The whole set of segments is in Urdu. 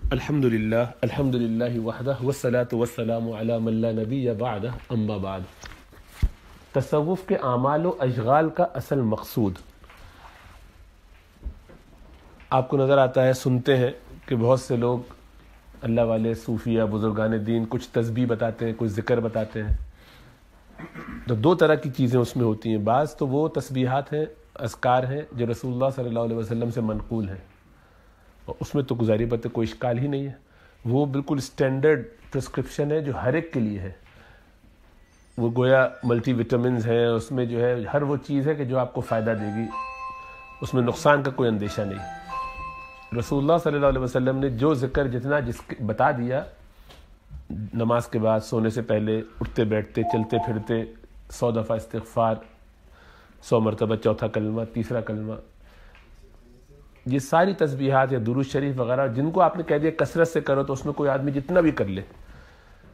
الحمدللہ وحدہ والصلاة والسلام علی من لا نبی بعدہ اما بعد۔ تصوف کے اعمال و اشغال کا اصل مقصود، آپ کو نظر آتا ہے، سنتے ہیں کہ بہت سے لوگ اللہ والے صوفیہ بزرگان دین کچھ تسبیح بتاتے ہیں، کچھ ذکر بتاتے ہیں۔ تو دو طرح کی چیزیں اس میں ہوتی ہیں، بعض تو وہ تسبیحات ہیں، اذکار ہیں جو رسول اللہ صلی اللہ علیہ وسلم سے منقول ہیں، اور اس میں تو گزاری بات ہے، کوئی اشکال ہی نہیں ہے، وہ بالکل اسٹینڈرڈ پرسکرپشن ہے جو ہر ایک کے لیے ہے۔ وہ گویا ملٹی وٹامنز ہیں، اس میں جو ہے ہر وہ چیز ہے کہ جو آپ کو فائدہ دے گی، اس میں نقصان کا کوئی اندیشہ نہیں۔ رسول اللہ صلی اللہ علیہ وسلم نے جو ذکر جتنا بتا دیا، نماز کے بعد، سونے سے پہلے، اٹھتے بیٹھتے، چلتے پھرتے، 100 دفعہ استغفار، 100 مرتبہ چوتھا کلمہ، تیسرا کلمہ، یہ ساری تسبیحات یا درود شریف وغیرہ جن کو آپ نے کہہ دیا کثرت سے کرو، تو اس میں کوئی آدمی جتنا بھی کر لے،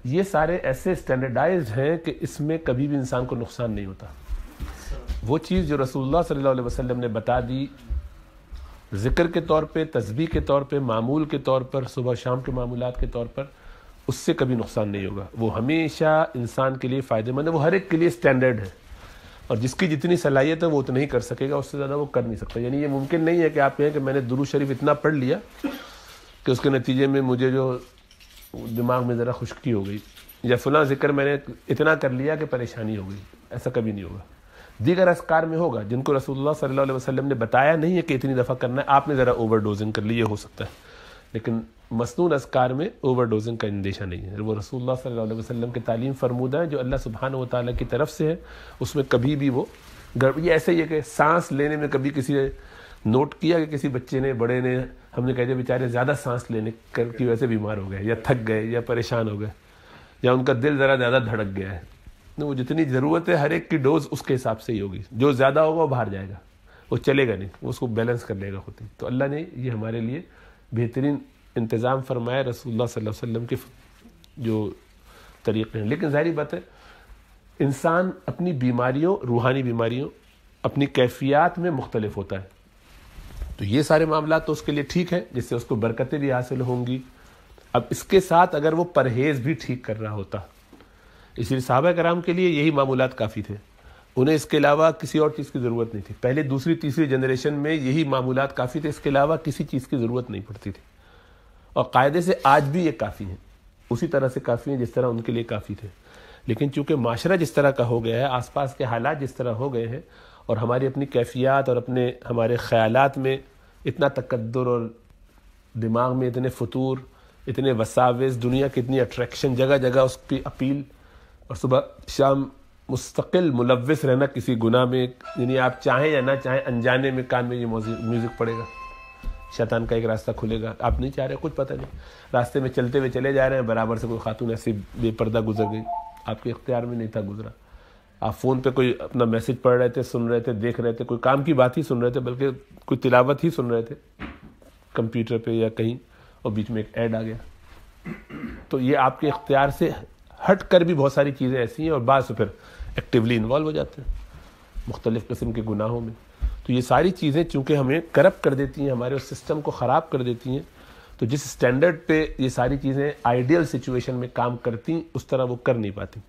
یہ سارے ایسے اسٹینڈرڈائزڈ ہیں کہ اس میں کبھی بھی انسان کو نقصان نہیں ہوتا۔ وہ چیز جو رسول اللہ صلی اللہ علیہ وسلم نے بتا دی، ذکر کے طور پہ، تسبیح کے طور پہ، معمول کے طور پر، صبح شام کے معمولات کے طور پر، اس سے کبھی نقصان نہیں ہوگا۔ وہ ہمیشہ انسان کے لیے فائدہ مند ہے، وہ ہر ایک کے لیے اسٹینڈرڈ ہے، اور جس کی جتنی صلاحیت ہے وہ اتنا ہی کر سکے گا، اس سے زیادہ وہ کر نہیں سکتا۔ یعنی یہ ممکن نہیں ہے کہ آپ کہیں کہ میں نے درود شریف اتنا پڑھ لیا کہ اس کے نتیجے میں مجھے جو دماغ میں ذرا خشکی ہو گئی، یا فلاں ذکر میں نے اتنا کر لیا کہ پریشانی ہو گئی۔ ایسا کبھی نہیں ہوگا۔ دیگر اذکار میں ہوگا جن کو رسول اللہ صلی اللہ علیہ وسلم نے بتایا نہیں ہے کہ اتنی دفعہ کرنا ہے، آپ نے ذرا اوور ڈوزنگ کر لی، یہ ہو سکتا ہے، لیکن مسنون اذکار میں اوور ڈوزنگ کا اندیشہ نہیں ہے۔ وہ رسول اللہ صلی اللہ علیہ وسلم کی تعلیم فرمودہ ہے جو اللہ سبحانہ و تعالیٰ کی طرف سے ہے، اس میں کبھی بھی وہ یہ ایسے ہی ہے کہ سانس لینے میں کبھی کسی نے نوٹ کیا کہ کسی بچے نے، بڑے نے، ہم نے کہہ دیا بیچارے زیادہ سانس لینے کی وجہ سے بیمار ہو گئے، یا تھک گئے، یا پریشان ہو گئے، یا ان کا دل ذرا زیادہ دھڑک گیا ہے، وہ جتنی ضرورت ہے ہر ایک کی ڈوز اس کے حساب سے ہی ہوگی، جو زیادہ ہوگا وہ باہر جائے گا، وہ چلے گا نہیں، وہ اس کو بیلنس کر لے گا خود ہی۔ تو اللہ نے یہ ہمارے لیے بہترین انتظام فرمایا رسول اللہ صلی اللہ علیہ وسلم کے جو طریقے ہیں۔ لیکن ظاہری بات ہے، انسان اپنی بیماریوں، روحانی بیماریوں، اپنی کیفیات میں مختلف ہوتا ہے، تو یہ سارے معاملات تو اس کے لیے ٹھیک ہیں، جس سے اس کو برکتیں بھی حاصل ہوں گی۔ اب اس کے ساتھ اگر وہ پرہیز بھی ٹھیک کر رہا ہوتا، اس لیے صحابہ کرام کے لیے یہی معمولات کافی تھے، انہیں اس کے علاوہ کسی اور چیز کی ضرورت نہیں تھی۔ پہلے دوسری تیسری جنریشن میں یہی معمولات کافی تھے، اس کے علاوہ کسی چیز کی ضرورت نہیں پڑتی تھی، اور قاعدے سے آج بھی یہ کافی ہیں، اسی طرح سے کافی ہیں جس طرح ان کے لیے کافی تھے۔ لیکن چونکہ معاشرہ جس طرح کا ہو گیا ہے، آس پاس کے حالات جس طرح ہو گئے ہیں، اور ہماری اپنی کیفیات اور ہمارے خیالات میں اتنا تکدر، اور دماغ میں اتنے فطور، اتنے وساوس، دنیا کی اتنی اٹریکشن، جگہ جگہ اس کی اپیل، اور صبح شام مستقل ملوث رہنا کسی گناہ میں، یعنی آپ چاہیں یا نہ چاہیں انجانے میں کان میں یہ میوزک پڑے گا، شیطان کا ایک راستہ کھلے گا، آپ نہیں چاہ رہے، کچھ پتہ نہیں، راستے میں چلتے ہوئے چلے جا رہے ہیں، برابر سے کوئی خاتون ایسی بے پردہ گزر گئی، آپ کے اختیار میں نہیں تھا گزرا، آپ فون پہ کوئی اپنا میسج پڑھ رہے تھے، سن رہے تھے، دیکھ رہے تھے، کوئی کام کی بات ہی سن رہے تھے، بلکہ کوئی تلاوت ہی سن رہے تھے کمپیوٹر پہ یا کہیں، اور بیچ میں ایک ایڈ آ گیا۔ تو یہ آپ کے اختیار سے ہٹ کر بھی بہت ساری چیزیں ایسی ہیں، اور بعض پھر ایکٹیولی انوالو ہو جاتے ہیں مختلف قسم کے گناہوں میں۔ تو یہ ساری چیزیں چونکہ ہمیں کرپٹ کر دیتی ہیں، ہمارے اس سسٹم کو خراب کر دیتی ہیں، تو جس سٹینڈرڈ پہ یہ ساری چیزیں آئیڈیل سچویشن میں کام کرتی، اس طرح وہ کر نہیں پاتی۔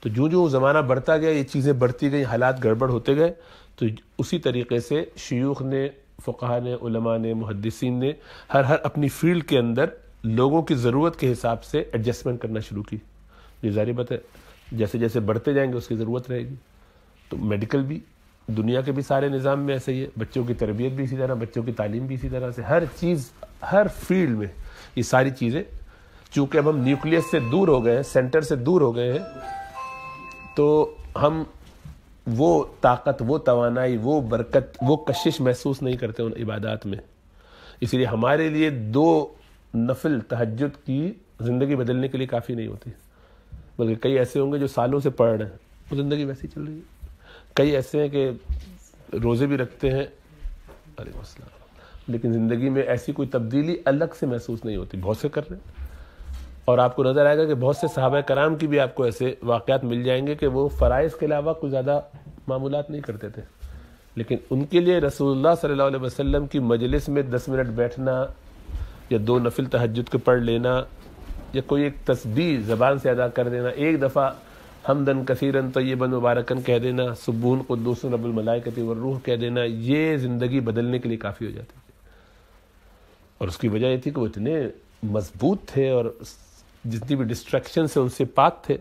تو جو زمانہ بڑھتا گیا، یہ چیزیں بڑھتی گئی، حالات گڑبڑ ہوتے گئے، تو اسی طریقے سے شیوخ نے، فقہا نے، علماء نے، محدثین نے ہر اپنی فیلڈ کے اندر لوگوں کی ضرورت کے حساب سے ایڈجسٹمنٹ کرنا شروع کی۔ یہ ظاہر بات ہے، جیسے جیسے بڑھتے جائیں گے اس کی ضرورت رہے گی۔ تو میڈیکل بھی، دنیا کے بھی سارے نظام میں ایسا ہی ہے، بچوں کی تربیت بھی اسی طرح، بچوں کی تعلیم بھی اسی طرح سے، ہر چیز، ہر فیلڈ میں یہ ساری چیزیں، چونکہ اب ہم نیوکلیس سے دور ہو گئے ہیں، سینٹر سے دور ہو گئے ہیں، تو ہم وہ طاقت، وہ توانائی، وہ برکت، وہ کشش محسوس نہیں کرتے ان عبادات میں۔ اس لیے ہمارے لیے 2 نفل تہجد کی زندگی بدلنے کے لیے کافی نہیں ہوتی، بلکہ کئی ایسے ہوں گے جو سالوں سے پڑھ رہے ہیں، وہ زندگی ویسی چل رہی ہے۔ کئی ایسے ہیں کہ روزے بھی رکھتے ہیں، علیکم السلام، لیکن زندگی میں ایسی کوئی تبدیلی الگ سے محسوس نہیں ہوتی، بہت سے کر رہے ہیں۔ اور آپ کو نظر آئے گا کہ بہت سے صحابہ کرام کی بھی آپ کو ایسے واقعات مل جائیں گے کہ وہ فرائض کے علاوہ کوئی زیادہ معمولات نہیں کرتے تھے، لیکن ان کے لیے رسول اللہ صلی اللہ علیہ وسلم کی مجلس میں 10 منٹ بیٹھنا، یا 2 نفل تہجد کے پڑھ لینا یا کوئی ایک تسبیح زبان سے ادا کر دینا، ایک دفعہ حمدن کثیرن طیبا مبارکن کہہ دینا، سبحان قدوس رب الملائکۃ والروح کہہ دینا، یہ زندگی بدلنے کے لیے کافی ہو جاتی تھی۔ اور اس کی وجہ یہ تھی کہ وہ اتنے مضبوط تھے اور جتنی بھی ڈسٹریکشن سے ان سے پاک تھے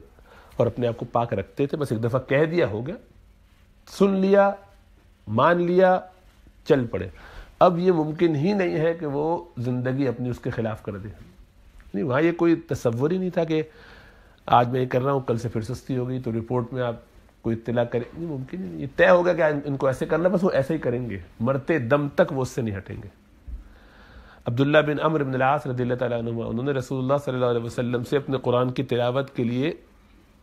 اور اپنے آپ کو پاک رکھتے تھے۔ بس ایک دفعہ کہہ دیا ہو گیا، سن لیا، مان لیا، چل پڑے۔ اب یہ ممکن ہی نہیں ہے کہ وہ زندگی اپنی اس کے خلاف کر دے۔ نہیں، وہاں یہ کوئی تصور ہی نہیں تھا کہ آج میں یہ کر رہا ہوں، کل سے پھر سستی ہو گئی تو رپورٹ میں آپ کوئی اطلاع کریں، نہیں، ممکن ہی نہیں۔ یہ طے ہوگا کہ ان کو ایسے کرنا، بس وہ ایسے ہی کریں گے، مرتے دم تک وہ اس سے نہیں ہٹیں گے۔ عبداللہ بن عمرو بن العاص رضی اللہ تعالیٰ عنہ، انہوں نے رسول اللہ صلی اللہ علیہ وسلم سے اپنے قرآن کی تلاوت کے لیے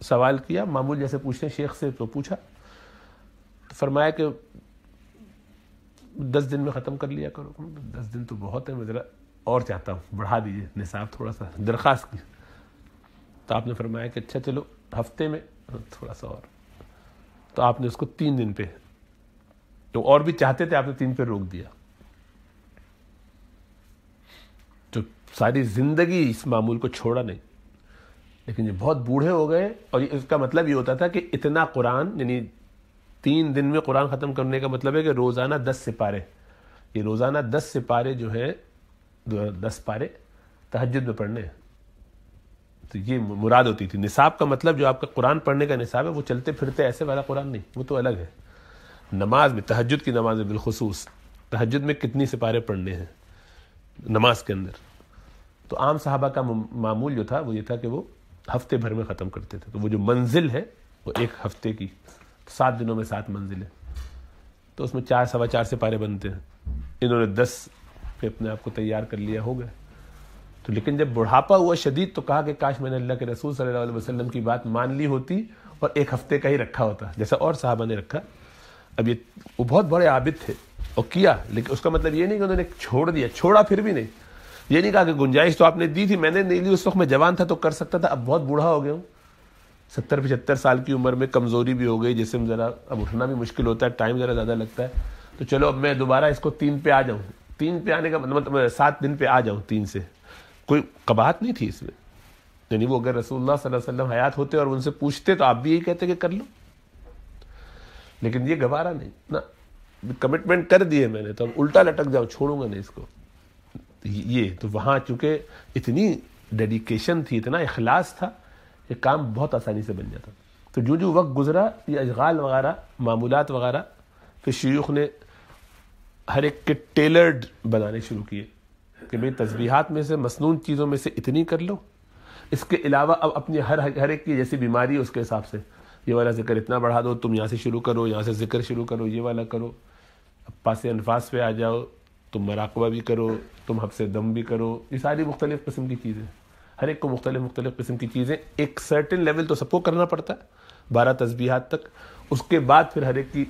سوال کیا، معمول جیسے پوچھتے ہیں شیخ سے، تو پوچھا، تو فرمایا کہ 10 دن میں ختم کر لیا کرو۔ 10 دن تو بہت ہے، میں ذرا اور چاہتا ہوں، بڑھا دیجیے نصاب تھوڑا سا، درخواست کی۔ تو آپ نے فرمایا کہ اچھا چلو ہفتے میں تھوڑا سا اور، تو آپ نے اس کو 3 دن پہ، تو اور بھی چاہتے تھے، آپ نے 3 پہ روک دیا۔ تو ساری زندگی اس معمول کو چھوڑا نہیں، لیکن یہ بہت بوڑھے ہو گئے، اور اس کا مطلب یہ ہوتا تھا کہ اتنا قرآن، یعنی 3 دن میں قرآن ختم کرنے کا مطلب ہے کہ روزانہ 10 سپارے، یہ روزانہ 10 سپارے جو ہیں، 10 پارے تہجد میں پڑھنے ہیں۔ تو یہ مراد ہوتی تھی۔ نصاب کا مطلب جو آپ کا قرآن پڑھنے کا نصاب ہے، وہ چلتے پھرتے ایسے والا قرآن نہیں، وہ تو الگ ہے۔ نماز میں، تہجد کی نماز میں بالخصوص، تہجد میں کتنی سپارے پڑھنے ہیں نماز کے اندر، تو عام صحابہ کا معمول جو تھا وہ یہ تھا کہ وہ ہفتے بھر میں ختم کرتے تھے۔ تو وہ جو منزل ہے وہ 1 ہفتے کی، 7 دنوں میں 7 منزلیں، تو اس میں 4 سوا 4 سپارے بنتے ہیں۔ انہوں نے 10 پہ اپنے آپ کو تیار کر لیا، ہو گئے۔ تو لیکن جب بڑھاپا ہوا شدید تو کہا کہ کاش میں نے اللہ کے رسول صلی اللہ علیہ وسلم کی بات مان لی ہوتی اور 1 ہفتے کا ہی رکھا ہوتا، جیسا اور صحابہ نے رکھا۔ اب یہ وہ بہت بڑے عابد تھے اور کیا، لیکن اس کا مطلب یہ نہیں کہ انہوں نے چھوڑ دیا، چھوڑا پھر بھی نہیں۔ یہ نہیں کہا کہ گنجائش تو آپ نے دی تھی، میں نے نہیں لی، اس وقت میں جوان تھا تو کر سکتا تھا، اب بہت بوڑھا ہو گیا ہوں، 70-75 سال کی عمر میں، کمزوری بھی ہو گئی، جسم ذرا اب اٹھنا بھی مشکل ہوتا ہے، ٹائم ذرا زیادہ لگتا ہے، تو چلو اب میں دوبارہ اس کو 3 پہ آ جاؤں۔ 3 پہ آنے کا مطلب 7 دن پہ آ جاؤں، 3 سے کوئی قباحت نہیں تھی اس میں۔ یعنی وہ اگر رسول اللہ صلی اللہ علیہ وسلم حیات ہوتے اور ان سے پوچھتے تو آپ بھی یہی کہتے کہ کر لو، لیکن یہ گوارا نہیں نا، کمٹمنٹ کر دیے میں نے، تو اب الٹا لٹک جاؤ، چھوڑوں گا نہیں اس کو۔ یہ تو وہاں چونکہ اتنی ڈیڈیکیشن تھی، اتنا اخلاص تھا، یہ کام بہت آسانی سے بن جاتا۔ تو جو وقت گزرا، یہ اشغال وغیرہ، معمولات وغیرہ، پھر شیوخ نے ہر ایک کے ٹیلرڈ بنانے شروع کیے کہ بھئی تسبیحات میں سے، مسنون چیزوں میں سے اتنی کر لو، اس کے علاوہ اب اپنی ہر ایک کی جیسی بیماری ہے اس کے حساب سے یہ والا ذکر اتنا بڑھا دو، تم یہاں سے شروع کرو، یہاں سے ذکر شروع کرو، یہ والا کرو، اب پاس انفاس پہ آ جاؤ، تم مراقبہ بھی کرو، تم حبس دم بھی کرو، یہ ساری مختلف قسم کی چیزیں، ہر ایک کو مختلف قسم کی چیزیں، ایک سرٹن لیول تو سب کو کرنا پڑتا ہے 12 تسبیحات تک، اس کے بعد پھر ہر ایک کی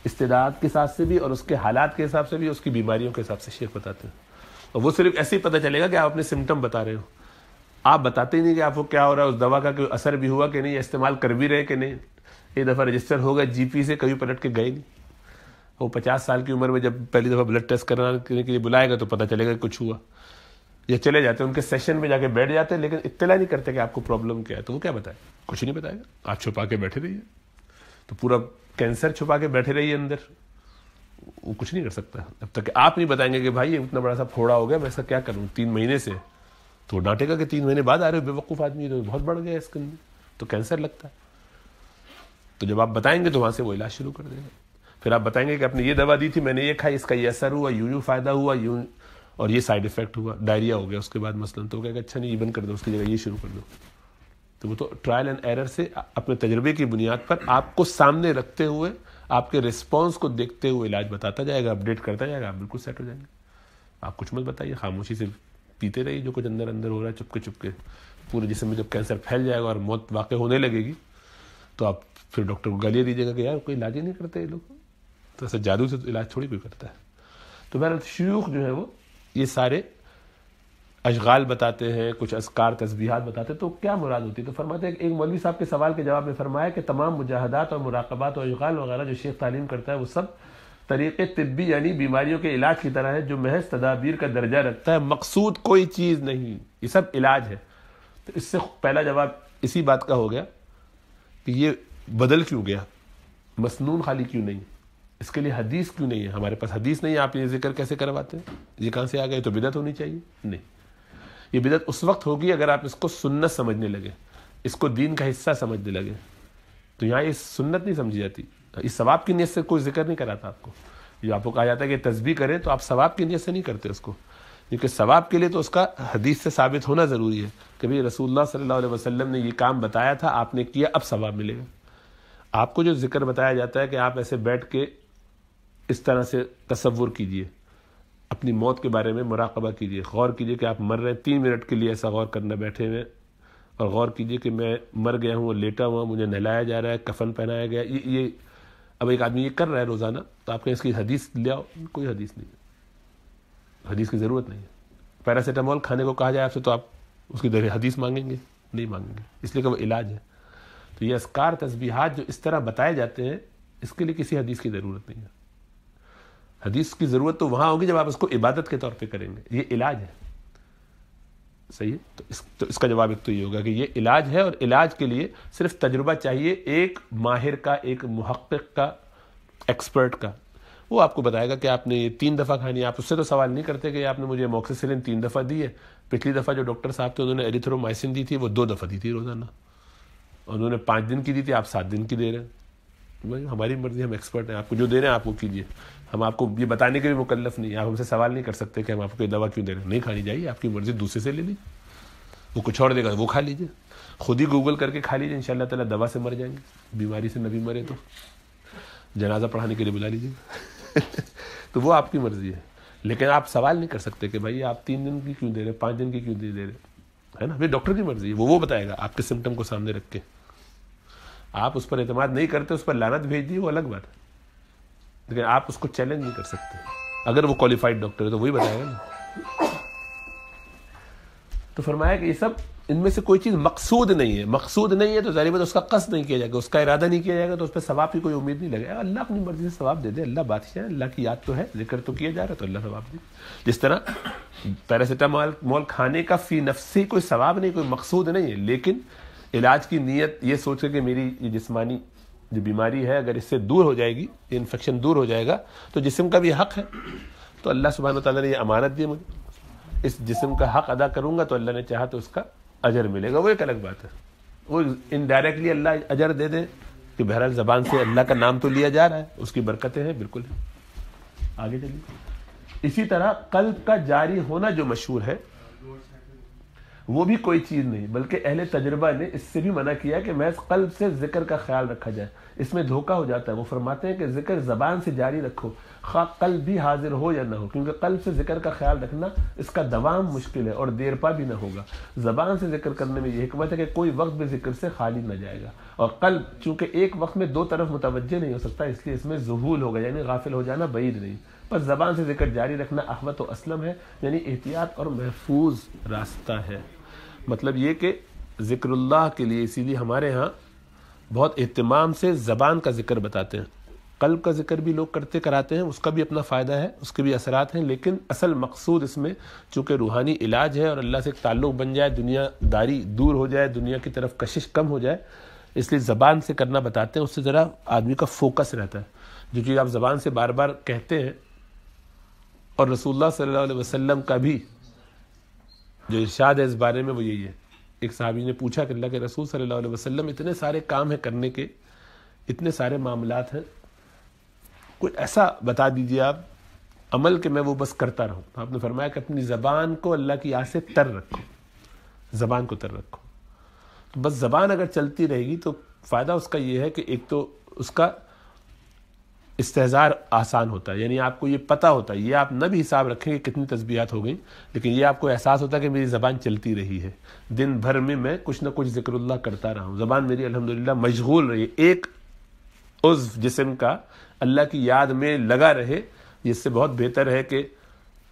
استعداد کے ساتھ سے بھی اور اس کے حالات کے حساب سے بھی، اس کی بیماریوں کے حساب سے شیخ بتاتے ہیں۔ اور وہ صرف ایسے ہی پتہ چلے گا کہ آپ اپنے سمٹم بتا رہے ہو، آپ بتاتے ہی نہیں کہ آپ کو کیا ہو رہا ہے، اس دوا کا کوئی اثر بھی ہوا کہ نہیں، استعمال کر بھی رہے کہ نہیں، ایک دفعہ رجسٹر ہوگا جی پی سے، کبھی پلٹ کے گئے نہیں۔ وہ 50 سال کی عمر میں جب پہلی دفعہ بلڈ ٹیسٹ کرنے کے لیے بلائے گا تو پتہ چلے گا کہ کچھ ہوا، یا چلے جاتے ہیں ان کے سیشن میں جا کے بیٹھ جاتے ہیں، لیکن اطلاع نہیں کرتے کہ آپ کو پرابلم کیا ہے، تو وہ کیا بتائے، کچھ نہیں بتائے گا، آپ چھپا کے بیٹھے رہیے، تو پورا کینسر چھپا کے بیٹھے رہیے اندر، وہ کچھ نہیں کر سکتا جب تک کہ آپ نہیں بتائیں گے کہ بھائی یہ اتنا بڑا سا پھوڑا ہو گیا، میں ایسا کیا کروں 3 مہینے سے، تو وہ ڈانٹے گا کہ 3 مہینے بعد آ رہے ہو، بے وقوف آدمی تو بہت بڑھ گیا اس کے اندر، تو کینسر لگتا ہے۔ تو جب آپ بتائیں گے تو وہاں سے وہ علاج شروع کر دے گا، پھر آپ بتائیں گے کہ آپ نے یہ دوا دی تھی، میں نے یہ کھائی، اس کا یہ اثر ہوا، یوں فائدہ ہوا، یوں اور یہ سائیڈ افیکٹ ہوا، ڈائریا ہو گیا اس کے بعد مثلاً، تو وہ کہے گا اچھا نہیں یہ بند کر دو، اس کی جگہ یہ شروع کر دو۔ تو وہ تو ٹرائل اینڈ ایرر سے اپنے تجربے کی بنیاد پر آپ کو سامنے رکھتے ہوئے، آپ کے رسپانس کو دیکھتے ہوئے علاج بتاتا جائے گا، اپڈیٹ کرتا جائے گا، آپ بالکل سیٹ ہو جائیں گے۔ آپ کچھ مت بتائیے، خاموشی سے پیتے رہیے جو کچھ اندر ہو رہا ہے، چپ کے پورے جسم میں جب کینسر پھیل جائے گا اور موت واقع ہونے لگے گی تو آپ پھر ڈاکٹر کو گالیاں دیجیے گا کہ یار کوئی علاج ہی نہیں کرتے یہ لوگ، تو ایسا جادو سے علاج تھوڑی کوئی کرتا ہے۔ تو بہرحال شیوخ جو ہے وہ یہ سارے اشغال بتاتے ہیں، کچھ اذکار تسبیحات بتاتے ہیں، تو کیا مراد ہوتی ہے؟ تو فرماتے ہیں کہ ایک مولوی صاحب کے سوال کے جواب میں فرمایا کہ تمام مجاہدات اور مراقبات اور اشغال وغیرہ جو شیخ تعلیم کرتا ہے وہ سب طریق طبی یعنی بیماریوں کے علاج کی طرح ہے جو محض تدابیر کا درجہ رکھتا ہے، مقصود کوئی چیز نہیں، یہ سب علاج ہے۔ تو اس سے پہلا جواب اسی بات کا ہو گیا کہ یہ بدل کیوں گیا، مسنون خالی کیوں نہیں، اس کے لیے حدیث کیوں نہیں ہے، ہمارے پاس حدیث نہیں ہے، آپ یہ ذکر کیسے کرواتے ہیں، یہ کہاں سے آ گئے، تو بدعت ہونی چاہیے؟ نہیں، یہ بدعت اس وقت ہوگی اگر آپ اس کو سنت سمجھنے لگے، اس کو دین کا حصہ سمجھنے لگے۔ تو یہاں یہ سنت نہیں سمجھی جاتی، اس ثواب کی نیت سے کوئی ذکر نہیں کراتا آپ کو۔ یہ آپ کو کہا جاتا ہے کہ تسبیح کریں تو آپ ثواب کی نیت سے نہیں کرتے اس کو، کیونکہ ثواب کے لیے تو اس کا حدیث سے ثابت ہونا ضروری ہے کہ بھئی رسول اللہ صلی اللہ علیہ وسلم نے یہ کام بتایا تھا، آپ نے کیا، اب ثواب ملے گا۔ آپ کو جو ذکر بتایا جاتا ہے کہ آپ ایسے بیٹھ کے اس طرح سے تصور کیجئے، اپنی موت کے بارے میں مراقبہ کیجئے، غور کیجئے کہ آپ مر رہے ہیں، 3 منٹ کے لیے ایسا غور کرنا بیٹھے ہوئے، اور غور کیجئے کہ میں مر گیا ہوں اور لیٹا ہوا، مجھے نہلایا جا رہا ہے، کفن پہنایا گیا۔ یہ اب ایک آدمی یہ کر رہا ہے روزانہ، تو آپ کہیں اس کی حدیث لے آؤ، کوئی حدیث نہیں ہے، حدیث کی ضرورت نہیں ہے۔ پیراسیٹامول کھانے کو کہا جائے آپ سے تو آپ اس کی حدیث مانگیں گے؟ نہیں مانگیں گے، اس لیے کہ وہ علاج ہے۔ تو یہ اذکار تسبیحات جو اس طرح بتائے جاتے ہیں، اس کے لیے کسی حدیث کی ضرورت نہیں ہے۔ حدیث کی ضرورت تو وہاں ہوگی جب آپ اس کو عبادت کے طور پہ کریں گے، یہ علاج ہے، صحیح ہے۔ تو اس کا جواب ایک تو یہ ہوگا کہ یہ علاج ہے، اور علاج کے لیے صرف تجربہ چاہیے ایک ماہر کا، ایک محقق کا، ایکسپرٹ کا۔ وہ آپ کو بتائے گا کہ آپ نے یہ 3 دفعہ کھانی ہے۔ آپ اس سے تو سوال نہیں کرتے کہ آپ نے مجھے موکسیسلن 3 دفعہ دی ہے، پچھلی دفعہ جو ڈاکٹر صاحب تھے انہوں نے ایریتھرومائسن دی تھی، وہ 2 دفعہ دی تھی روزانہ، انہوں نے 5 دن کی دی تھی، آپ 7 دن کی دے رہے ہیں۔ بھائی ہماری مرضی، ہم ایکسپرٹ ہیں، آپ کو جو دے رہے ہیں آپ وہ کیجیے، ہم آپ کو یہ بتانے کے بھی مکلف نہیں۔ آپ ہم سے سوال نہیں کر سکتے کہ ہم آپ کو یہ دوا کیوں دے رہے ہیں، نہیں کھانی چاہیے، آپ کی مرضی، دوسرے سے لے لیجیے، وہ کچھ اور دے گا وہ کھا لیجیے، خود ہی گوگل کر کے کھا لیجیے، ان شاء اللہ تعالیٰ دوا سے مر جائیں گے، بیماری سے نبی مرے تو جنازہ پڑھانے کے لیے بلا لیجیے تو وہ آپ کی مرضی ہے، لیکن آپ سوال نہیں کر سکتے کہ بھائی آپ 3 دن کی کیوں دے رہے، 5 دن کی کیوں دے رہے، ہے نا؟ ڈاکٹر کی مرضی ہے، وہ بتائے گا آپ کے سمٹم کو سامنے رکھ کے۔ آپ اس پر اعتماد نہیں کرتے، اس پر لعنت بھیج دیے، وہ الگ بات ہے، لیکن آپ اس کو چیلنج نہیں کر سکتے۔ اگر وہ کوالیفائڈ ڈاکٹر ہے تو وہی بتائے گا نا۔ تو فرمایا کہ یہ سب ان میں سے کوئی چیز مقصود نہیں ہے، مقصود نہیں ہے تو ظاہر بات اس کا قصد نہیں کیا جائے گا، اس کا ارادہ نہیں کیا جائے گا، تو اس پہ ثواب کی کوئی امید نہیں لگے گا۔ اللہ اپنی مرضی سے ثواب دے دے، اللہ بادشاہ ہے، اللہ کی یاد تو ہے، ذکر تو کیا جا رہا ہے تو اللہ ثواب دے۔ جس طرح پیراسیٹامول کھانے کا فی نفسی کوئی ثواب نہیں، کوئی مقصود نہیں ہے، لیکن علاج کی نیت یہ سوچ کے کہ میری یہ جسمانی جو بیماری ہے اگر اس سے دور ہو جائے گی، یہ انفیکشن دور ہو جائے گا تو جسم کا بھی حق ہے، تو اللہ سبحانہ وتعالیٰ نے یہ امانت دی مجھے، اس جسم کا حق ادا کروں گا تو اللہ نے چاہا تو اس کا اجر ملے گا، وہ ایک الگ بات ہے۔ وہ انڈائریکٹلی اللہ اجر دے دے کہ بہرحال زبان سے اللہ کا نام تو لیا جا رہا ہے، اس کی برکتیں ہیں، بالکل ہے۔ آگے چلیے۔ اسی طرح قلب کا جاری ہونا جو مشہور ہے وہ بھی کوئی چیز نہیں، بلکہ اہل تجربہ نے اس سے بھی منع کیا کہ محض قلب سے ذکر کا خیال رکھا جائے، اس میں دھوکہ ہو جاتا ہے۔ وہ فرماتے ہیں کہ ذکر زبان سے جاری رکھو، خواہ قلب بھی حاضر ہو یا نہ ہو، کیونکہ قلب سے ذکر کا خیال رکھنا اس کا دوام مشکل ہے اور دیر پا بھی نہ ہوگا۔ زبان سے ذکر کرنے میں یہ حکمت ہے کہ کوئی وقت بھی ذکر سے خالی نہ جائے گا، اور قلب چونکہ ایک وقت میں 2 طرف متوجہ نہیں ہو سکتا، اس لیے اس میں ذہول ہوگا، یعنی غافل ہو جانا بعید نہیں۔ بس زبان سے ذکر جاری رکھنا احوط و اسلم ہے، یعنی احتیاط اور محفوظ راستہ ہے۔ مطلب یہ کہ ذکر اللہ کے لیے اسی لیے ہمارے ہاں بہت اہتمام سے زبان کا ذکر بتاتے ہیں، قلب کا ذکر بھی لوگ کراتے ہیں، اس کا بھی اپنا فائدہ ہے، اس کے بھی اثرات ہیں، لیکن اصل مقصود اس میں چونکہ روحانی علاج ہے اور اللہ سے ایک تعلق بن جائے، دنیا داری دور ہو جائے، دنیا کی طرف کشش کم ہو جائے، اس لیے زبان سے کرنا بتاتے ہیں، اس سے ذرا آدمی کا فوکس رہتا ہے۔ جو چیز آپ زبان سے بار بار کہتے ہیں، اور رسول اللہ صلی اللہ علیہ وسلم کا بھی جو ارشاد ہے اس بارے میں وہ یہی ہے۔ ایک صحابی نے پوچھا کہ اللہ کے رسول صلی اللہ علیہ وسلم اتنے سارے کام ہیں کرنے کے، اتنے سارے معاملات ہیں، کوئی ایسا بتا دیجیے آپ عمل کہ میں وہ بس کرتا رہوں۔ آپ نے فرمایا کہ اپنی زبان کو اللہ کی یاد سے تر رکھو، زبان کو تر رکھو۔ تو بس زبان اگر چلتی رہے گی تو فائدہ اس کا یہ ہے کہ ایک تو اس کا استحضار آسان ہوتا ہے، یعنی آپ کو یہ پتہ ہوتا ہے، یہ آپ نہ بھی حساب رکھیں کہ کتنی تسبیحات ہو گئیں، لیکن یہ آپ کو احساس ہوتا ہے کہ میری زبان چلتی رہی ہے، دن بھر میں کچھ نہ کچھ ذکر اللہ کرتا رہا ہوں، زبان میری الحمدللہ مشغول رہی ہے، ایک عضو جسم کا اللہ کی یاد میں لگا رہے، جس سے بہت بہتر ہے کہ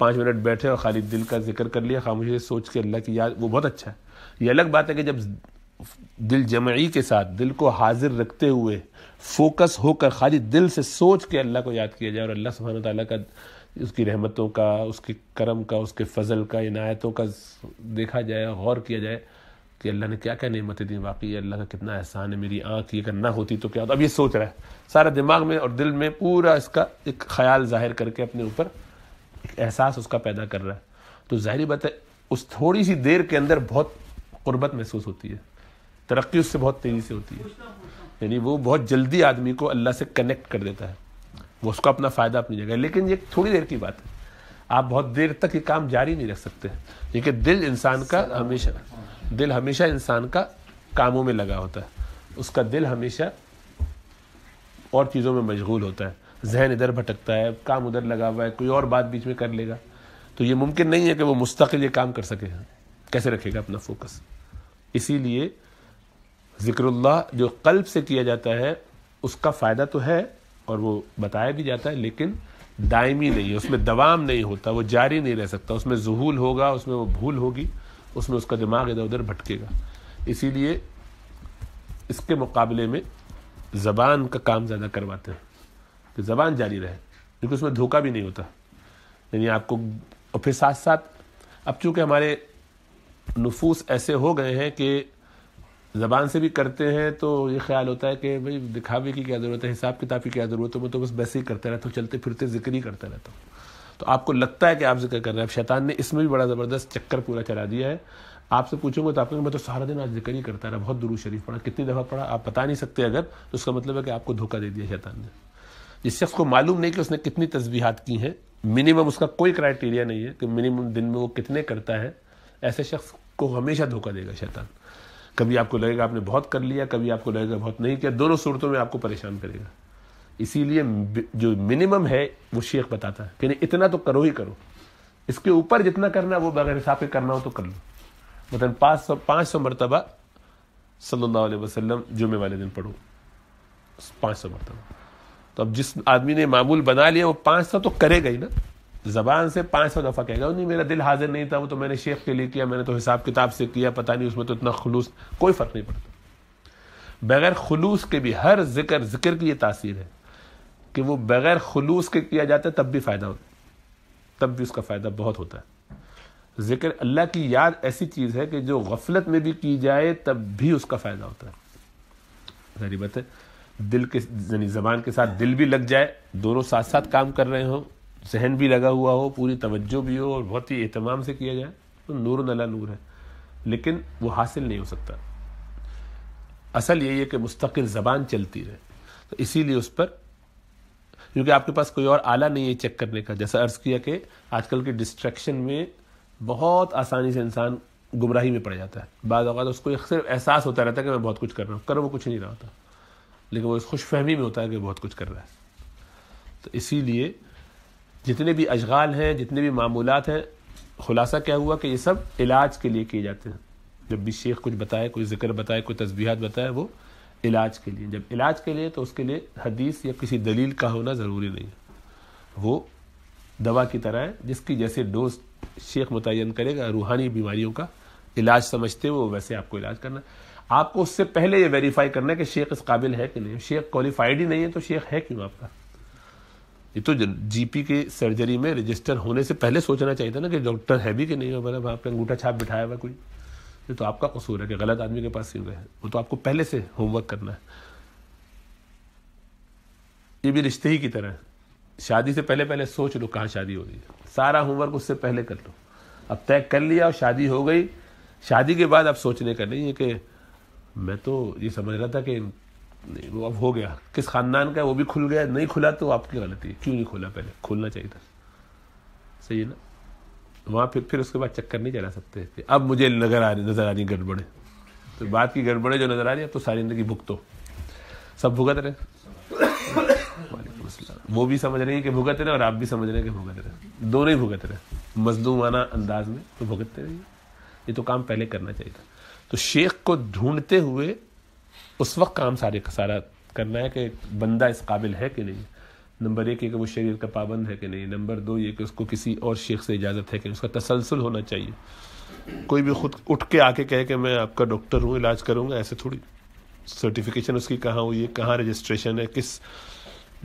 5 منٹ بیٹھے اور خالی دل کا ذکر کر لیا، خاموشی سے سوچ کے اللہ کی یاد، وہ بہت اچھا ہے۔ یہ الگ بات ہے کہ جب دل جمعی کے ساتھ، دل کو حاضر رکھتے ہوئے، فوکس ہو کر خالی دل سے سوچ کے اللہ کو یاد کیا جائے، اور اللہ سبحانہ وتعالیٰ کا، اس کی رحمتوں کا، اس کے کرم کا، اس کے فضل کا، عنایتوں کا دیکھا جائے، غور کیا جائے کہ اللہ نے کیا کیا نعمتیں دیں، واقعی اللہ کا کتنا احسان ہے، میری آنکھ یہ کرنا ہوتی تو کیا ہوتا. اب یہ سوچ رہا ہے سارا دماغ میں اور دل میں، پورا اس کا ایک خیال ظاہر کر کے اپنے اوپر ایک احساس اس کا پیدا کر رہا ہے. تو ظاہری بات ہے اس تھوڑی سی دیر کے اندر بہت قربت محسوس ہوتی ہے، ترقی اس سے بہت تیزی سے ہوتی ہے، یعنی وہ بہت جلدی آدمی کو اللہ سے کنیکٹ کر دیتا ہے، وہ اس کا اپنا فائدہ اپنی جگہ ہے. لیکن یہ تھوڑی دیر کی بات ہے، آپ بہت دیر تک یہ کام جاری نہیں رکھ سکتے، کیونکہ دل ہمیشہ انسان کا کاموں میں لگا ہوتا ہے، اس کا دل ہمیشہ اور چیزوں میں مشغول ہوتا ہے، ذہن ادھر بھٹکتا ہے، کام ادھر لگا ہوا ہے، کوئی اور بات بیچ میں کر لے گا، تو یہ ممکن نہیں ہے کہ وہ مستقل یہ کام کر سکے. کیسے رکھے گا اپنا فوکس؟ اسی لیے ذکر اللہ جو قلب سے کیا جاتا ہے اس کا فائدہ تو ہے اور وہ بتایا بھی جاتا ہے، لیکن دائمی نہیں ہے، اس میں دوام نہیں ہوتا، وہ جاری نہیں رہ سکتا، اس میں ذہول ہوگا، اس میں وہ بھول ہوگی، اس میں اس کا دماغ ادھر ادھر بھٹکے گا. اسی لیے اس کے مقابلے میں زبان کا کام زیادہ کرواتے ہیں کہ زبان جاری رہے، کیونکہ اس میں دھوکہ بھی نہیں ہوتا. یعنی آپ کو، اور پھر ساتھ ساتھ اب چونکہ ہمارے نفوس ایسے ہو گئے ہیں کہ زبان سے بھی کرتے ہیں تو یہ خیال ہوتا ہے کہ بھئی دکھاوے کی کیا ضرورت ہے، حساب کتاب کی کیا ضرورت ہے، میں تو بس ویسے ہی کرتا رہتا ہوں، چلتے پھرتے ذکر ہی کرتا رہتا ہوں. تو آپ کو لگتا ہے کہ آپ ذکر کر رہے ہیں. اب شیطان نے اس میں بھی بڑا زبردست چکر پورا چلا دیا ہے. آپ سے پوچھوں گے تو آپ کہیں گے میں تو سارا دن آج ذکر ہی کرتا رہا، بہت درود شریف پڑھا، کتنی دفعہ پڑھا آپ بتا نہیں سکتے، اگر تو اس کا مطلب ہے کہ آپ کو دھوکہ دے دیا شیطان نے. جس شخص کو معلوم نہیں کہ اس نے کتنی تسبیحات کی ہیں، منیمم اس کا کوئی کرائٹیریا نہیں ہے کہ منیمم دن میں وہ کتنے کرتا ہے، ایسے شخص کو ہمیشہ دھوکہ دے گا شیطان. کبھی آپ کو لگے گا آپ نے بہت کر لیا، کبھی آپ کو لگے گا بہت نہیں کیا، دونوں صورتوں میں آپ کو پریشان کرے گا. اسی لیے جو منیمم ہے وہ شیخ بتاتا ہے کہ اتنا تو کرو ہی کرو، اس کے اوپر جتنا کرنا وہ بغیر حساب کے کرنا ہو تو کر لو. مثلا 500 مرتبہ صلی اللہ علیہ وسلم جمعے والے دن پڑھو، 500 مرتبہ. تو اب جس آدمی نے معمول بنا لیا وہ 500 تو کرے گا ہی نا، زبان سے 500 دفعہ کہے گا نہیں میرا دل حاضر نہیں تھا، وہ تو میں نے شیخ کے لیے کیا، میں نے تو حساب کتاب سے کیا، پتہ نہیں اس میں تو اتنا خلوص، کوئی فرق نہیں پڑتا. بغیر خلوص کے بھی ہر ذکر کی یہ تاثیر ہے کہ وہ بغیر خلوص کے کیا جاتا ہے تب بھی فائدہ ہوتا ہے، تب بھی اس کا فائدہ بہت ہوتا ہے. ذکر اللہ کی یاد ایسی چیز ہے کہ جو غفلت میں بھی کی جائے تب بھی اس کا فائدہ ہوتا ہے. ظاہری بات ہے دل کے، یعنی زبان کے ساتھ دل بھی لگ جائے، دونوں ساتھ ساتھ کام کر رہے ہوں، ذہن بھی لگا ہوا ہو، پوری توجہ بھی ہو اور بہت ہی اہتمام سے کیا جائے تو نور علی نور ہے، لیکن وہ حاصل نہیں ہو سکتا. اصل یہی ہے کہ مستقل زبان چلتی رہے. تو اسی لیے اس پر، کیونکہ آپ کے پاس کوئی اور آلہ نہیں ہے چیک کرنے کا. جیسا عرض کیا کہ آج کل کے ڈسٹریکشن میں بہت آسانی سے انسان گمراہی میں پڑ جاتا ہے. بعض اوقات اس کو صرف احساس ہوتا رہتا ہے کہ میں بہت کچھ کر رہا ہوں، کرو وہ کچھ نہیں رہا ہوتا، لیکن وہ اس خوش فہمی میں ہوتا ہے کہ بہت کچھ کر رہا ہے. تو اسی لیے جتنے بھی اشغال ہیں، جتنے بھی معمولات ہیں، خلاصہ کیا ہوا کہ یہ سب علاج کے لیے کیے جاتے ہیں. جب بھی شیخ کچھ بتائے، کوئی ذکر بتائے، کوئی تسبیحات بتائے، وہ علاج کے لیے. جب علاج کے لیے تو اس کے لیے حدیث یا کسی دلیل کا ہونا ضروری نہیں ہے، وہ دوا کی طرح ہے جس کی جیسے ڈوز شیخ متعین کرے گا. روحانی بیماریوں کا علاج سمجھتے وہ ویسے آپ کو علاج کرنا. آپ کو اس سے پہلے یہ ویریفائی کرنا ہے کہ شیخ اس قابل ہے کہ نہیں. شیخ کوالیفائڈ ہی نہیں ہے تو شیخ ہے کیوں آپ کا؟ یہ تو جی پی کی سرجری میں رجسٹر ہونے سے پہلے سوچنا چاہیے تھا نا کہ ڈاکٹر ہے بھی کہ نہیں ہو، مطلب وہاں پہ انگوٹھا چھاپ بٹھایا ہوا کوئی. یہ تو آپ کا قصور ہے کہ غلط آدمی کے پاس کیوں گئے. وہ تو آپ کو پہلے سے ہوم ورک کرنا ہے. یہ بھی رشتے ہی کی طرح ہے. شادی سے پہلے سوچ لو کہاں شادی ہو رہی ہے، سارا ہوم ورک اس سے پہلے کر لو. اب طے کر لیا اور شادی ہو گئی، شادی کے بعد اب سوچنے کا نہیں ہے کہ میں تو یہ سمجھ رہا تھا کہ نہیں، وہ اب ہو گیا، کس خاندان کا وہ بھی کھل گیا، نہیں کھلا تو آپ کی غلطی ہے، کیوں نہیں کھولا، پہلے کھولنا چاہیے تھا. صحیح ہے نا؟ وہاں پھر اس کے بعد چکر نہیں چلا سکتے کہ اب مجھے نظر آ رہی گڑبڑیں. تو بات کی گڑبڑیں جو نظر آ رہی ہے تو ساری زندگی بھگتو، سب بھگت رہے. وعلیکم السلام. وہ بھی سمجھ رہی ہیں کہ بھگت رہے اور آپ بھی سمجھ رہے ہیں کہ بھگت رہے، دونوں ہی بھگت رہے مظلومانہ انداز میں. تو بھگتتے رہیے، یہ تو کام پہلے کرنا چاہیے تھا. تو شیخ کو ڈھونڈتے ہوئے اس وقت کام سارا کرنا ہے کہ بندہ اس قابل ہے کہ نہیں. نمبر 1 یہ کہ وہ شریعت کا پابند ہے کہ نہیں. نمبر 2 یہ کہ اس کو کسی اور شیخ سے اجازت ہے کہ اس کا تسلسل ہونا چاہیے. کوئی بھی خود اٹھ کے آ کے کہے کہ میں آپ کا ڈاکٹر ہوں، علاج کروں گا، ایسے تھوڑی. سرٹیفکیشن اس کی کہاں ہوئی ہے، کہاں رجسٹریشن ہے، کس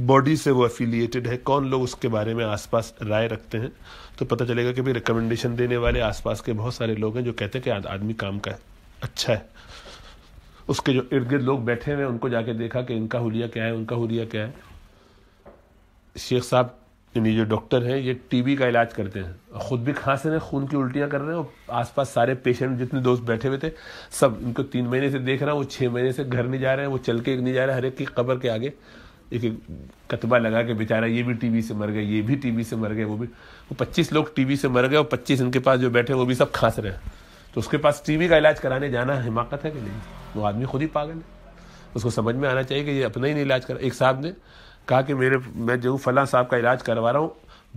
باڈی سے وہ افیلیٹڈ ہے، کون لوگ اس کے بارے میں آس پاس رائے رکھتے ہیں، تو پتہ چلے گا کہ بھائی ریکمنڈیشن دینے والے آس پاس کے بہت سارے لوگ ہیں جو کہتے ہیں کہ آدمی کام کا ہے، اچھا ہے. اس کے جو ارد گرد لوگ بیٹھے ہوئے ان کو جا کے دیکھا کہ ان کا حلیہ کیا ہے، ان کا حلیہ کیا ہے. شیخ صاحب یعنی جو ڈاکٹر ہیں یہ ٹی بی کا علاج کرتے ہیں، خود بھی کھانس رہے ہیں، خون کی الٹیاں کر رہے ہیں، اور آس پاس سارے پیشنٹ جتنے دوست بیٹھے ہوئے تھے سب ان کو 3 مہینے سے دیکھ رہا ہوں، وہ 6 مہینے سے گھر نہیں جا رہے ہیں، وہ چل کے نہیں جا رہے ہیں. ہر ایک کی قبر کے آگے ایک کتبہ لگا کے بیچارہ یہ بھی ٹی بی سے مر گئے، یہ بھی ٹی بی سے مر گئے، وہ 25 لوگ ٹی بی سے مر گئے، اور 25 ان کے پاس جو بیٹھے وہ بھی سب کھانس رہے ہیں. تو اس کے پاس ٹی بی کا علاج کرانے جانا حماقت ہے کہ نہیں؟ وہ آدمی خود ہی پاگل ہے. اس کو سمجھ میں آنا چاہیے کہ یہ اپنا ہی نہیں علاج کرا. ایک صاحب نے کہا کہ میں جو فلاں صاحب کا علاج کروا رہا ہوں،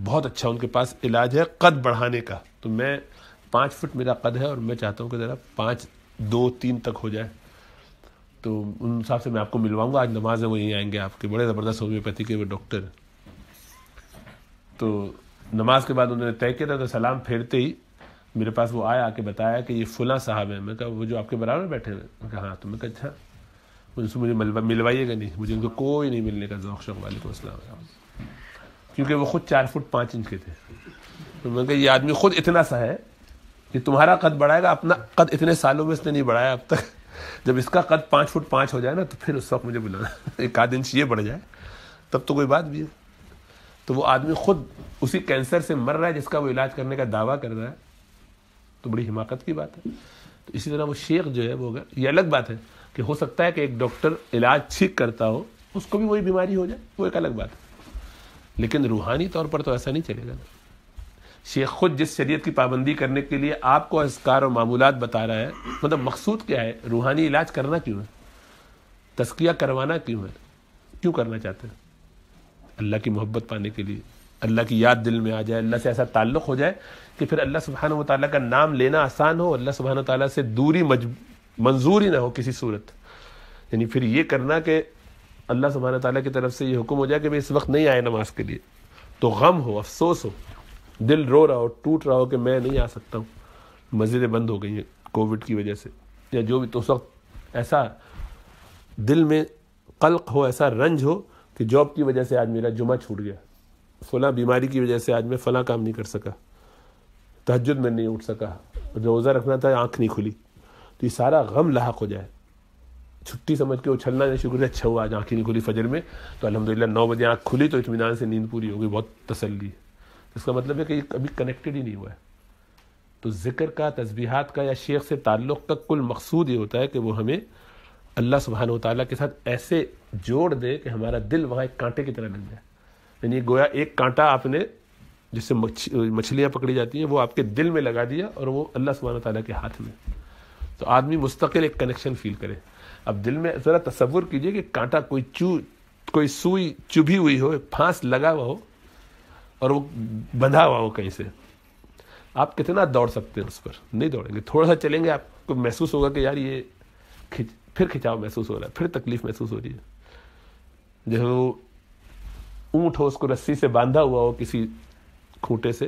بہت اچھا ان کے پاس علاج ہے قد بڑھانے کا، تو میں 5 فٹ میرا قد ہے اور میں چاہتا ہوں کہ ذرا 5 2 3 تک ہو جائے. تو ان صاحب سے میں آپ کو ملواؤں گا، آج نماز ہے وہ یہیں آئیں گے، آپ کے بڑے زبردست ہومیوپیتھی کے وہ ڈاکٹر. تو نماز کے بعد انہوں نے طے کیا تھا، تو سلام پھیرتے ہی میرے پاس وہ آیا، آ کے بتایا کہ یہ فلاں صاحب ہیں. میں کہا وہ جو آپ کے برابر بیٹھے ہوئے؟ میں کہا ہاں. تو میں کہا اچھا مجھے ملوائیے گا نہیں، مجھے ان کو کوئی نہیں ملنے کا ذوق شوق. وعلیکم السلام. کیونکہ وہ خود 4 فٹ 5 انچ کے تھے. تو میں کہا یہ آدمی خود اتنا سا ہے کہ تمہارا قد بڑھائے گا، اپنا قد اتنے سالوں میں اس نے نہیں بڑھایا اب تک. جب اس کا قد 5 فٹ 5 ہو جائے نا تو پھر اس وقت مجھے بلانا، 1 آدھ انچ یہ بڑھ جائے تب تو کوئی بات بھی ہے. تو وہ آدمی خود اسی کینسر سے مر رہا ہے جس کا وہ علاج کرنے کا دعویٰ کر رہا ہے، تو بڑی حماقت کی بات ہے. تو اسی طرح وہ شیخ جو ہے وہ، یہ الگ بات ہے کہ ہو سکتا ہے کہ ایک ڈاکٹر علاج ٹھیک کرتا ہو، اس کو بھی وہی بیماری ہو جائے، وہ ایک الگ بات ہے. لیکن روحانی طور پر تو ایسا نہیں چلے گا نا. شیخ خود جس شریعت کی پابندی کرنے کے لیے آپ کو اذکار اور معمولات بتا رہا ہے، مطلب مقصود کیا ہے؟ روحانی علاج کرنا کیوں ہے؟ تزکیہ کروانا کیوں ہے؟ کیوں کرنا چاہتے ہیں؟ اللہ کی محبت پانے کے لیے، اللہ کی یاد دل میں آ جائے، اللہ سے ایسا تعلق ہو جائے کہ پھر اللہ سبحانہ و تعالیٰ کا نام لینا آسان ہو، اللہ سبحانہ و تعالیٰ سے دوری منظور ہی نہ ہو کسی صورت. یعنی پھر یہ کرنا کہ اللہ سبحانہ و تعالیٰ کی طرف سے یہ حکم ہو جائے کہ میں اس وقت نہیں آئے نماز کے لیے، تو غم ہو، افسوس ہو، دل رو رہا ہو، ٹوٹ رہا ہو کہ میں نہیں آ سکتا ہوں، مسجدیں بند ہو گئی ہیں کووڈ کی وجہ سے یا جو بھی. تو اس وقت ایسا دل میں قلق ہو، ایسا رنج ہو کہ جاب کی وجہ سے آج میرا جمعہ چھوٹ گیا، فلاں بیماری کی وجہ سے آج میں فلاں کام نہیں کر سکا، تہجد میں نہیں اٹھ سکا، روزہ رکھنا تھا آنکھ نہیں کھلی. تو یہ سارا غم لاحق ہو جائے، چھٹی سمجھ کے اچھلنا نہیں شکر ہے، اچھا ہوا آج آنکھ ہی نہیں کھلی فجر میں، تو الحمدللہ 9 بجے آنکھ کھلی تو اطمینان سے نیند پوری ہو گئی، بہت تسلی ہے. اس کا مطلب ہے کہ یہ کبھی کنیکٹڈ ہی نہیں ہوا ہے. تو ذکر کا، تسبیحات کا یا شیخ سے تعلق کا کل مقصود یہ ہوتا ہے کہ وہ ہمیں اللہ سبحانہ و تعالیٰ کے ساتھ ایسے جوڑ دے کہ ہمارا دل وہاں ایک کانٹے کی طرح لگ جائے. یعنی گویا ایک کانٹا آپ نے جس سے مچھلیاں پکڑی جاتی ہیں وہ آپ کے دل میں لگا دیا اور وہ اللہ سبحانہ و تعالیٰ کے ہاتھ میں، تو آدمی مستقل ایک کنیکشن فیل کرے. اب دل میں ذرا تصور کیجئے کہ کانٹا کوئی سوئی چبھی ہوئی ہو، پھانس لگا ہوا ہو اور وہ بندھا ہوا ہو کہیں سے، آپ کتنا دوڑ سکتے ہیں اس پر؟ نہیں دوڑیں گے. تھوڑا سا چلیں گے آپ کو محسوس ہوگا کہ یار یہ پھر کھچاؤ محسوس ہو رہا ہے، پھر تکلیف محسوس ہو رہی ہے. جو وہ اونٹ ہو، اس کو رسی سے باندھا ہوا ہو کسی کھوٹے سے،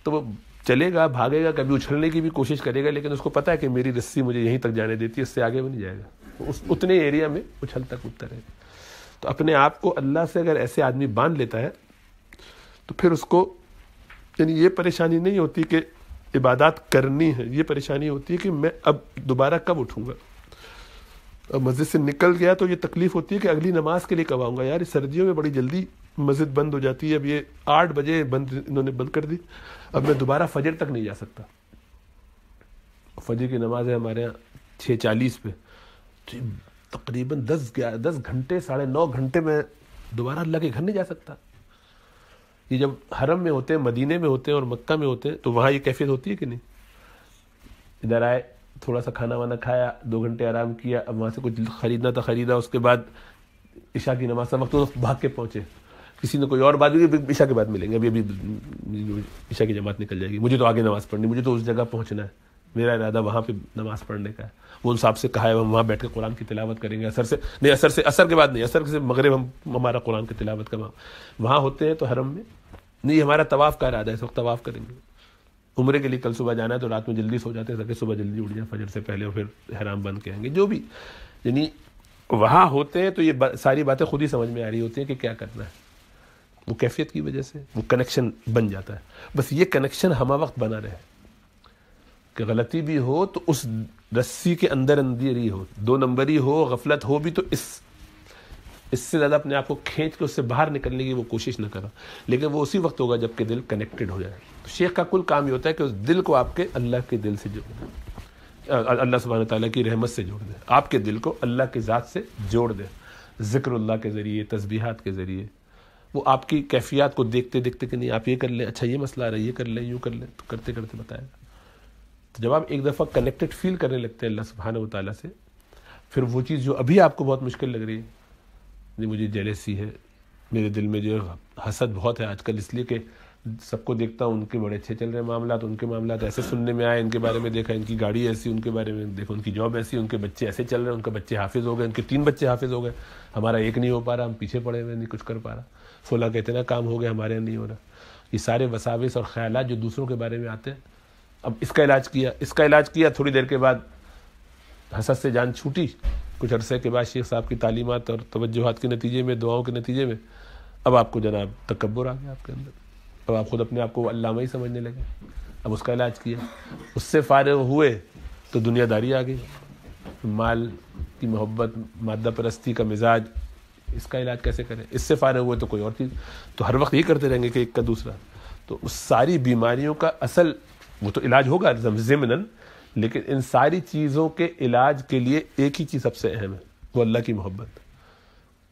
تو وہ چلے گا، بھاگے گا، کبھی اچھلنے کی بھی کوشش کرے گا، لیکن اس کو پتا ہے کہ میری رسی مجھے یہیں تک جانے دیتی ہے، اس سے آگے وہ نہیں جائے گا، اس اتنے ایریا میں اچھلتا کودتا رہے گا. تو اپنے آپ کو اللہ سے اگر ایسے آدمی باندھ لیتا ہے تو پھر اس کو یعنی یہ پریشانی نہیں ہوتی کہ عبادات کرنی ہے، یہ پریشانی ہوتی ہے کہ میں اب دوبارہ کب اٹھوں گا. اب مسجد سے نکل گیا تو یہ تکلیف ہوتی ہے کہ اگلی نماز کے لیے کب آؤں گا. یار سردیوں میں بڑی جلدی مسجد بند ہو جاتی ہے، اب یہ 8 بجے انہوں نے بند کر دی، اب میں دوبارہ فجر تک نہیں جا سکتا. فجر کی نماز ہے ہمارے یہاں 6:40 پہ، تو تقریباً 10 گھنٹے 9.5 گھنٹے میں دوبارہ اللہ کے گھر نہیں جا سکتا. یہ جب حرم میں ہوتے ہیں، مدینے میں ہوتے ہیں اور مکہ میں ہوتے ہیں تو وہاں یہ کیفیت ہوتی ہے کہ نہیں؟ ادھر آئے، تھوڑا سا کھانا وانا کھایا، 2 گھنٹے آرام کیا، اب وہاں سے کچھ خریدنا تھا خریدا، اس کے بعد عشاء کی نماز کا وقت تو بھاگ کے پہنچے. کسی نے کوئی اور بات کی، عشاء کے بعد ملیں گے، ابھی عشاء کی جماعت نکل جائے گی، مجھے تو آگے نماز پڑھنی، مجھے تو اس جگہ پہنچنا ہے، میرا ارادہ وہاں پہ نماز پڑھنے کا ہے. وہ ان صاحب سے کہا ہے ہم وہاں بیٹھ کے قرآن کی تلاوت کریں گے، اثر کے بعد نہیں، اثر سے مغرب ہمارا قرآن کی تلاوت کا وہاں ہوتے ہیں. تو حرم میں نہیں، ہمارا طواف کا ارادہ ہے، اس وقت طواف کریں گے. عمرے کے لیے کل صبح جانا ہے تو رات میں جلدی سو جاتے ہیں تاکہ صبح جلدی اٹھ جائیں فجر سے پہلے، اور پھر احرام بند کے آئیں گے. جو بھی یعنی وہاں ہوتے ہیں تو یہ ساری باتیں خود ہی سمجھ میں آ رہی ہوتی ہیں کہ کیا کرنا ہے. وہ کیفیت کی وجہ سے وہ کنیکشن بن جاتا ہے. بس یہ کنیکشن ہمہ وقت بنا رہے کہ غلطی بھی ہو تو اس رسی کے اندر اندر ہو، 2 نمبری ہو، غفلت ہو بھی تو اس سے زیادہ اپنے آپ کو کھینچ کے اس سے باہر نکلنے کی وہ کوشش نہ کرو. لیکن وہ اسی وقت ہوگا جب کہ دل کنیکٹڈ ہو جائے. تو شیخ کا کل کام یہ ہوتا ہے کہ اس دل کو آپ کے اللہ کے دل سے جوڑ دے، اللہ سبحانہ تعالیٰ کی رحمت سے جوڑ دے. آپ کے دل کو اللہ کی ذات سے جوڑ دے، ذکر اللہ کے ذریعے، تسبیحات کے ذریعے. وہ آپ کی کیفیات کو دیکھتے دیکھتے کہ نہیں آپ یہ کر لیں، اچھا یہ مسئلہ آ رہا ہے، یہ کر لیں، یوں کر لیں، تو کرتے کرتے بتائے گا. تو جب آپ ایک دفعہ کنیکٹڈ فیل کرنے لگتے ہیں اللہ سبحانہ و تعالیٰ سے، پھر وہ چیز جو ابھی آپ کو بہت مشکل لگ رہی ہے، مجھے جیلسی ہے، میرے دل میں جو حسد بہت ہے آج کل، اس لیے کہ سب کو دیکھتا ہوں ان کے بڑے اچھے چل رہے ہیں معاملات، ان کے معاملات ایسے سننے میں آئے، ان کے بارے میں دیکھا ان کی گاڑی ایسی، ان کے بارے میں دیکھا ان کی جاب ایسی، ان کے بچے ایسے چل رہے ہیں، ان کے بچے حافظ ہو گئے، ان کے 3 بچے حافظ ہو گئے، ہمارا ایک نہیں ہو پا رہا، ہم پیچھے پڑے ہوئے نہیں کچھ کر پا رہا، فلاں کا اتنا کام ہو گیا ہمارے یہاں نہیں ہو رہا. یہ سارے وساوس اور خیالات جو دوسروں کے بارے میں آتے ہیں. اب اس کا علاج کیا تھوڑی دیر کے بعد حسد سے جان چھوٹی. کچھ عرصے کے بعد شیخ صاحب کی تعلیمات اور توجہات کے نتیجے میں، دعاؤں کے نتیجے میں، اب آپ کو جناب تکبر آ گیا آپ کے اندر. اب آپ خود اپنے آپ کو علامہ ہی سمجھنے لگے. اب اس کا علاج کیا، اس سے فارغ ہوئے تو دنیا داری آ گئی، مال کی محبت، مادہ پرستی کا مزاج. اس کا علاج کیسے کریں؟ اس سے فارغ ہوئے تو کوئی اور چیز، تو ہر وقت یہ کرتے رہیں گے کہ ایک کا دوسرا. تو اس ساری بیماریوں کا اصل وہ تو علاج ہوگا ضمناً، لیکن ان ساری چیزوں کے علاج کے لیے ایک ہی چیز سب سے اہم ہے، وہ اللہ کی محبت.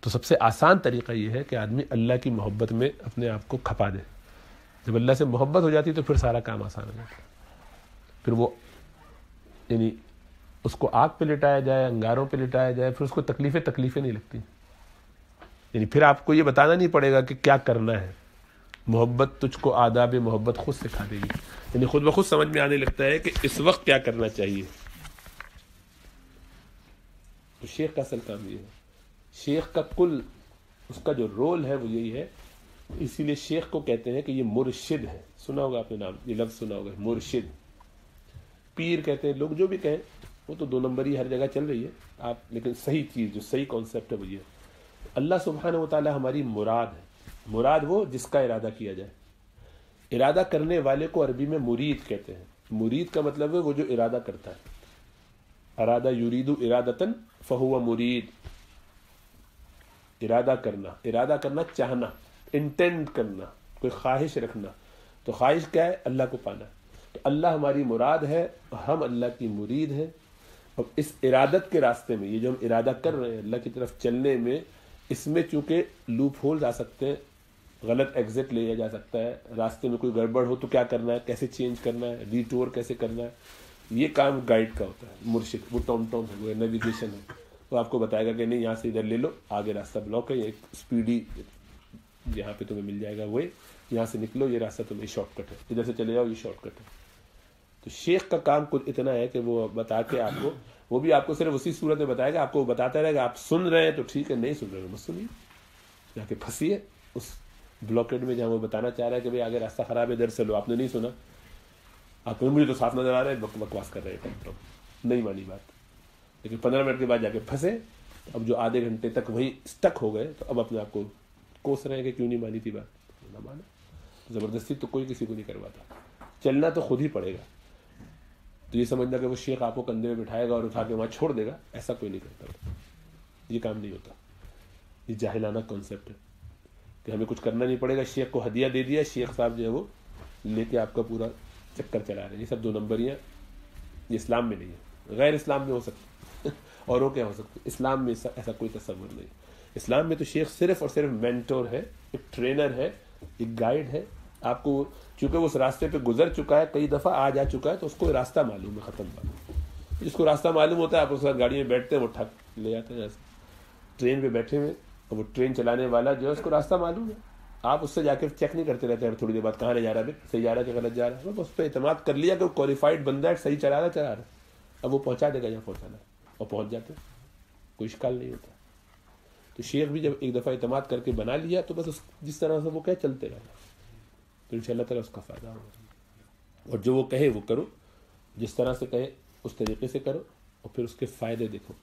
تو سب سے آسان طریقہ یہ ہے کہ آدمی اللہ کی محبت میں اپنے آپ کو کھپا دے. جب اللہ سے محبت ہو جاتی تو پھر سارا کام آسان ہو جاتا ہے. پھر وہ یعنی اس کو آگ پہ لٹایا جائے، انگاروں پہ لٹایا جائے، پھر اس کو تکلیفیں نہیں لگتی. یعنی پھر آپ کو یہ بتانا نہیں پڑے گا کہ کیا کرنا ہے. محبت تجھ کو آداب محبت خود سکھا دے گی. یعنی خود بخود سمجھ میں آنے لگتا ہے کہ اس وقت کیا کرنا چاہیے. تو شیخ کا اصل کام یہ ہے. شیخ کا کل اس کا جو رول ہے وہ یہی ہے. اسی لیے شیخ کو کہتے ہیں کہ یہ مرشد ہے. سنا ہوگا آپ نے نام، یہ لفظ سنا ہوگا، مرشد. پیر کہتے ہیں لوگ، جو بھی کہیں، وہ تو 2 نمبری ہر جگہ چل رہی ہے آپ، لیکن صحیح چیز جو صحیح کانسیپٹ ہے وہ یہ ہے. اللہ سبحانہ و تعالی ہماری مراد ہے. مراد وہ جس کا ارادہ کیا جائے. ارادہ کرنے والے کو عربی میں مرید کہتے ہیں. مرید کا مطلب ہے وہ جو ارادہ کرتا ہے. ارادہ یرید ارادتن فہو مرید. ارادہ کرنا چاہنا، انٹینڈ کرنا، کوئی خواہش رکھنا. تو خواہش کیا ہے؟ اللہ کو پانا. تو اللہ ہماری مراد ہے، ہم اللہ کی مرید ہیں. اور اس ارادت کے راستے میں، یہ جو ہم ارادہ کر رہے ہیں اللہ کی طرف چلنے میں، اس میں چونکہ لوپ ہول آ سکتے ہیں، غلط ایگزٹ لیا جا سکتا ہے، راستے میں کوئی گڑبڑ ہو تو کیا کرنا ہے، کیسے چینج کرنا ہے، ری ٹور کیسے کرنا ہے. یہ کام گائیڈ کا ہوتا ہے. مرشد وہ ٹام ہے، وہ نیویگیشن ہے. وہ آپ کو بتائے گا کہ نہیں یہاں سے ادھر لے لو، آگے راستہ بلاک ہے، یہ ایک اسپیڈی یہاں پہ تمہیں مل جائے گا، وہ یہاں سے نکلو، یہ راستہ تمہیں شارٹ کٹ ہے، ادھر سے چلے جاؤ، یہ شارٹ کٹ ہے. تو شیخ کا کام کل اتنا ہے کہ وہ بتا کے آپ کو، وہ بھی آپ کو صرف اسی صورت میں بتائے گا، آپ کو وہ بتاتا رہے گا. آپ سن رہے ہیں تو ٹھیک ہے، نہیں سن رہے ہو مت سنیے، جا کے پھنسیے اس بلاکیڈ میں جہاں وہ بتانا چاہ رہا ہے کہ بھئی آگے راستہ خراب ہے، ادھر سے لو. آپ نے نہیں سنا، آپ کو مجھے تو صاف نظر آ رہا ہے بکواس کر رہے ہیں، نہیں مانی بات. لیکن 15 منٹ کے بعد جا کے پھنسے. اب جو آدھے گھنٹے تک وہی اسٹک ہو گئے، تو اب اپنے آپ کو کوس رہے ہیں کہ کیوں نہیں مانی تھی بات. نہ مانا، زبردستی تو کوئی کسی کو نہیں کرواتا، چلنا تو خود ہی پڑے گا. تو یہ سمجھنا کہ وہ شیخ آپ کو کندھے میں بٹھائے گا اور اٹھا کے وہاں چھوڑ دے گا، ایسا کوئی نہیں کرتا. یہ کام نہیں ہوتا. یہ جاہلانہ کانسیپٹ ہے کہ ہمیں کچھ کرنا نہیں پڑے گا. شیخ کو ہدیہ دے دیا، شیخ صاحب جو ہے وہ لے کے آپ کا پورا چکر چلا رہے ہیں. یہ سب 2 نمبریاں، یہ اسلام میں نہیں ہے. غیر اسلام میں ہو سکتی اوروں کیا ہو سکتی، اسلام میں ایسا کوئی تصور نہیں. اسلام میں تو شیخ صرف اور صرف مینٹور ہے، ایک ٹرینر ہے، ایک گائیڈ ہے. آپ کو چونکہ وہ اس راستے پہ گزر چکا ہے، کئی دفعہ آ جا چکا ہے، تو اس کو راستہ معلوم ہے. ختم بات. جس کو راستہ معلوم ہوتا ہے، آپ اس کے ساتھ گاڑی میں بیٹھتے ہیں، وہ ٹھک لے جاتے ہیں. ٹرین پہ بیٹھے ہوئے، اور وہ ٹرین چلانے والا جو ہے اس کو راستہ معلوم ہے. آپ اس سے جا کے چیک نہیں کرتے رہتے ہیں تھوڑی دیر بعد کہاں لے جا رہا ہے، صحیح جا رہا ہے کہ غلط جا رہا ہے. اس پہ اعتماد کر لیا کہ وہ کوالیفائڈ بندہ ہے، صحیح چلا رہا ہے. اب وہ پہنچا دے گا جہاں پہنچانا ہے، اور پہنچ جاتے ہیں، کوئی اشکال نہیں ہوتا. تو شیخ بھی جب ایک دفعہ اعتماد کر کے بنا لیا، تو بس جس طرح سے وہ کیا چلتے رہنا، تو انشاءاللہ تعالیٰ اس کا فائدہ ہوگا. اور جو وہ کہے وہ کرو، جس طرح سے کہے اس طریقے سے کرو، اور پھر اس کے فائدے دیکھو،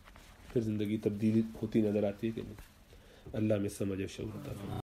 پھر زندگی تبدیلی ہوتی نظر آتی ہے کہ نہیں۔ اللہ میں سمجھ و شعور عطا فرمائے۔